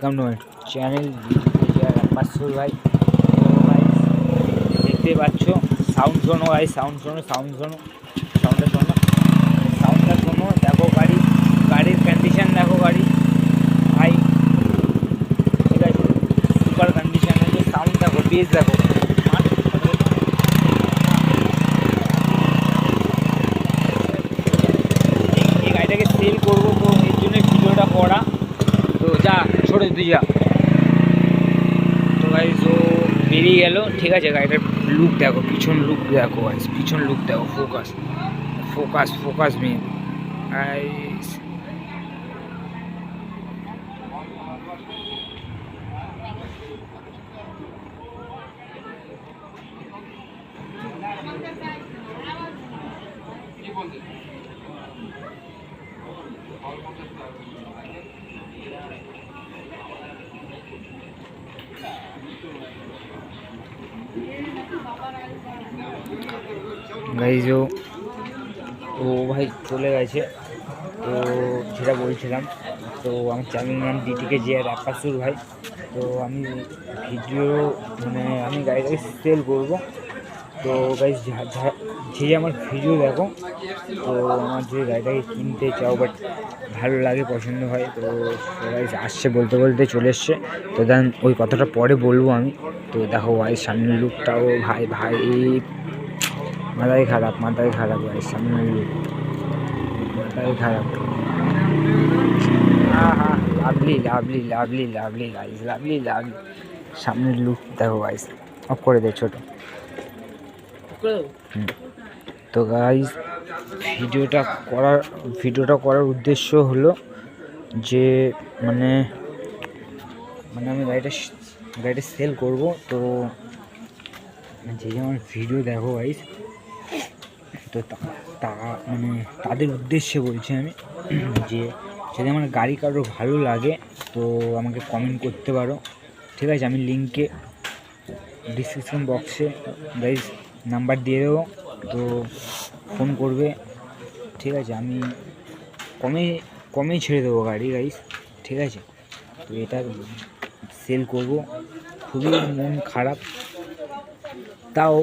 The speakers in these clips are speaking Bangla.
ওয়েলকাম টু মাই চ্যানেল রাপাসুর ভাই। দেখতে পাচ্ছ সাউন্ড শোনো ভাই, সাউন্ড শোনো, সাউন্ডটা শোনো। দেখো গাড়ির কন্ডিশন দেখো গাড়ি ভাই, ঠিক আছে, সুপার কন্ডিশন আছে। সাউন্ড দেখো, বেস দেখো। এই গাড়িটাকে সেল করবো, তো এর জন্য ভিডিওটা করা। তো যা ছোটো তুই যা। তো গাইস ও বেরিয়ে গেল, ঠিক আছে। গাড়িটার লুক দেখো, পিছন লুক দেখো গাইস, পিছন লুক দেখো। Focus main guys. গাইজ ও ভাই চলে গেছে। তো যেটা বলছিলাম, তো আমার চ্যানেল নাম ডিটিকে যে রাপাসুর ভাই। তো আমি ভিডিও আমি গাড়িটাকে সেল করবো। তো গাইজ যে আমার ভিডিও দেখো, তো আমার যে গাড়িটাকে কিনতে চাও বাট ভালো লাগে, পছন্দ হয়, তো গাইজ আসছে, বলতে চলে এসছে। তো দেন ওই কথাটা পরে বলবো আমি। তো দেখো ভাই সামনের লুকটাও ভাই মাথায় খারাপ ভাই, সামনের লুক মাথায় খারাপ। হ্যাঁ, লাভলি গাইজ, লাভলি। সামনের লুক দেখো গাইজ, অফ করে দে ছোটো। তো গাইজ ভিডিওটা করার উদ্দেশ্য হলো যে আমি গাড়িটা সেল করব। তো যে আমার ভিডিও দেখো গাইজ, তো তাদের উদ্দেশ্যে বলছি আমি যে যদি আমার গাড়ি কারো ভালো লাগে তো আমাকে কমেন্ট করতে পারো, ঠিক আছে। আমি লিঙ্কে ডিসক্রিপশন বক্সে গাইজ নাম্বার দিয়ে দেবো, তো ফোন করবে, ঠিক আছে। আমি কমেই ছেড়ে দেবো গাড়ি গাইজ, ঠিক আছে। তো এটা সেল করব, খুবই মন খারাপ, তাও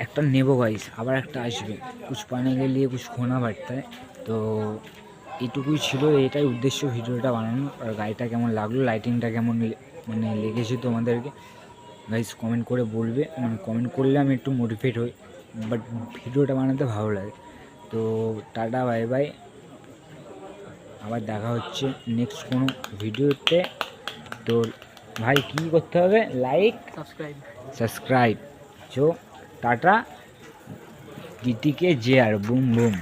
একটা নেবো গাইজ, আবার একটা আসবে। কুছ পানে কে লিয়ে কুছ খোনা পড়তা है। তো এইটুকুই ছিল, এটাই উদ্দেশ্য ভিডিওটা বানানো। আর গাড়িটা কেমন লাগলো, লাইটিংটা কেমন লেগেছে তোমাদেরকে গাইজ কমেন্ট করে বলবে। কমেন্ট করলে আমি একটু মোটিভেট হই, বাট ভিডিওটা বানাতে ভালো লাগে। তো টাটা, বাই বাই, আবার দেখা হচ্ছে নেক্সট কোনো ভিডিওতে। তো ভাই কী করতে হবে? Like, subscribe. টাটা, ডিটিকে যে আর বুম বুম।